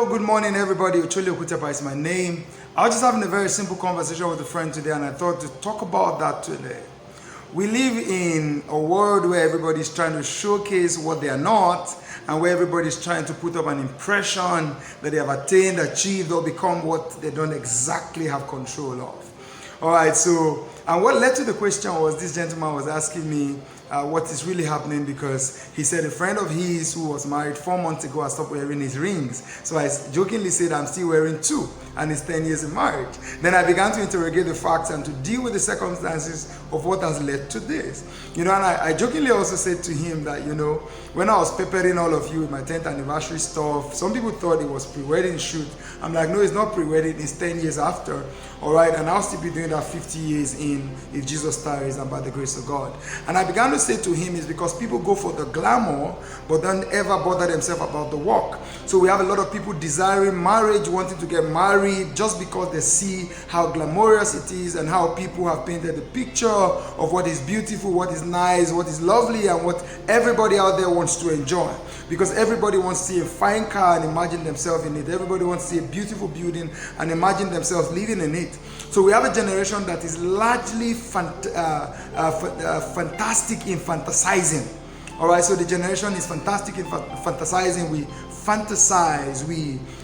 Hello, good morning everybody. Ocholi Okutepa is my name. I was just having a very simple conversation with a friend today and I thought to talk about that today. We live in a world where everybody's trying to showcase what they are not and where everybody's trying to put up an impression that they have attained, achieved, or become what they don't exactly have control of. Alright, so, and what led to the question was this gentleman was asking me what is really happening, because he said a friend of his who was married 4 months ago has stopped wearing his rings. So I jokingly said I'm still wearing 2 and it's 10 years in marriage. Then I began to interrogate the facts and to deal with the circumstances of what has led to this. And I jokingly also said to him that, when I was peppering all of you with my 10th anniversary stuff, some people thought it was pre-wedding shoot. I'm like, no, it's not pre-wedding, it's 10 years after. All right, and I'll still be doing that 50 years in if Jesus tarries and by the grace of God. And I began to say to him is because people go for the glamour but don't ever bother themselves about the work. So we have a lot of people desiring marriage, wanting to get married just because they see how glamorous it is and how people have painted the picture of what is beautiful, what is nice, what is lovely, and what everybody out there wants to enjoy. Because everybody wants to see a fine car and imagine themselves in it. Everybody wants to see a beautiful building and imagine themselves living in it. So we have a generation that is largely fantastic in fantasizing. All right, so the generation is fantastic in fantasizing. We fantasize.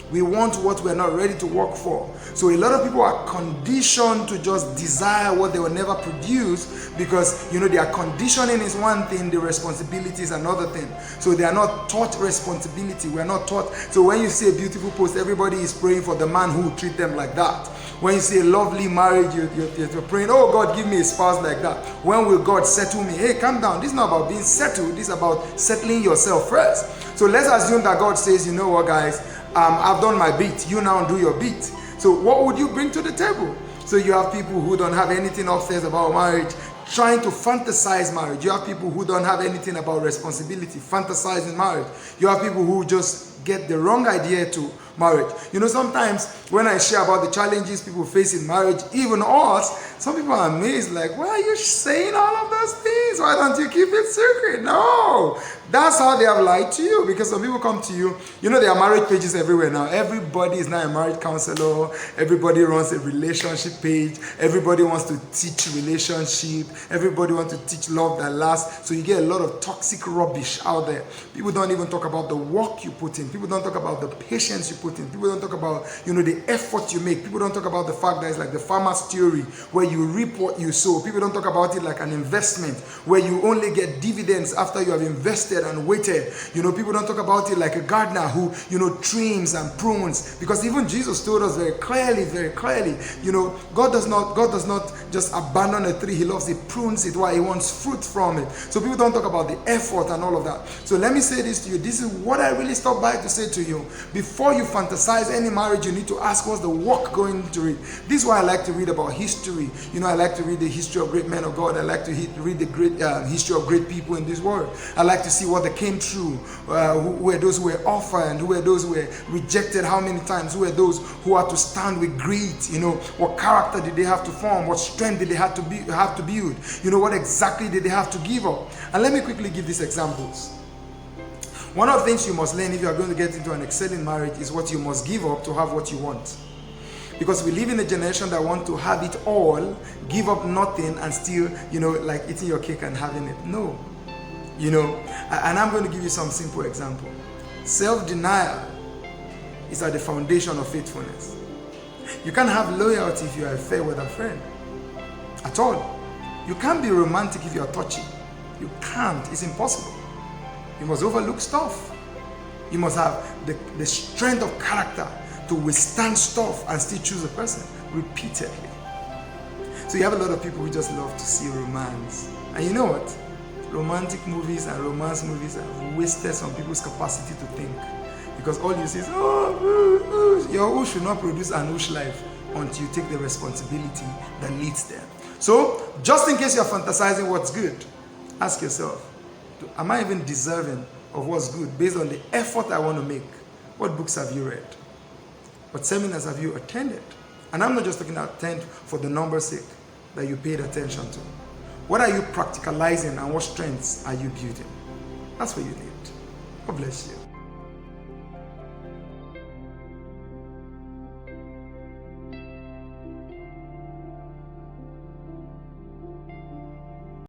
We want what we're not ready to work for. So a lot of people are conditioned to just desire what they will never produce because, their conditioning is one thing, the responsibility is another thing. So they are not taught responsibility. We are not taught. So when you see a beautiful post, everybody is praying for the man who will treat them like that. When you see a lovely marriage, you're praying, oh God, give me a spouse like that. When will God settle me? Hey, calm down. This is not about being settled. This is about settling yourself first. So let's assume that God says, you know what, guys, I've done my bit. You now do your bit. So what would you bring to the table? So you have people who don't have anything upstairs about marriage, trying to fantasize marriage. You have people who don't have anything about responsibility, fantasizing marriage. You have people who just get the wrong idea to marriage. Sometimes when I share about the challenges people face in marriage, even us, some people are amazed, like, why are you saying all of those things? Why don't you keep it secret? No, that's how they have lied to you, because some people come to you, there are marriage pages everywhere now. Everybody is now a marriage counselor. Everybody runs a relationship page. Everybody wants to teach relationship. Everybody wants to teach love that lasts. So you get a lot of toxic rubbish out there. People don't even talk about the work you put in. People don't talk about the patience you put in. People don't talk about, the effort you make. People don't talk about the fact that it's like the farmer's theory, where you reap what you sow. People don't talk about it like an investment, where you only get dividends after you have invested and waited. People don't talk about it like a gardener who, trims and prunes, because even Jesus told us very clearly, God does not just abandon a tree. He loves it, prunes it while he wants fruit from it. So people don't talk about the effort and all of that. So let me say this to you. This is what I really stopped by to say to you. Before you fantasize any marriage, you need to ask what's the work going into it. This is why I like to read about history. I like to read the history of great men of God. I like to read the great history of great people in this world. I like to see what they came through. Who were those who were orphaned? Who were those who were rejected how many times? Who were those who had to stand with grit? What character did they have to form? What strength did they have to build? What exactly did they have to give up? And let me quickly give these examples. One of the things you must learn if you are going to get into an excelling marriage is what you must give up to have what you want. Because we live in a generation that want to have it all, give up nothing, and still, like eating your cake and having it. No. And I'm going to give you some simple example. Self-denial is at the foundation of faithfulness. You can't have loyalty if you are a fair weather friend. At all. You can't be romantic if you are touchy. You can't. It's impossible. You must overlook stuff. You must have the strength of character to withstand stuff and still choose a person repeatedly. So you have a lot of people who just love to see romance. And you know what? Romantic movies and romance movies have wasted some people's capacity to think. Because all you see is, your who should not produce an whoosh life until you take the responsibility that leads them. So, just in case you're fantasizing what's good, ask yourself, am I even deserving of what's good based on the effort I want to make? What books have you read? What seminars have you attended? And I'm not just talking about attend for the number's sake that you paid attention to. What are you practicalizing and what strengths are you building? That's what you need. God bless you.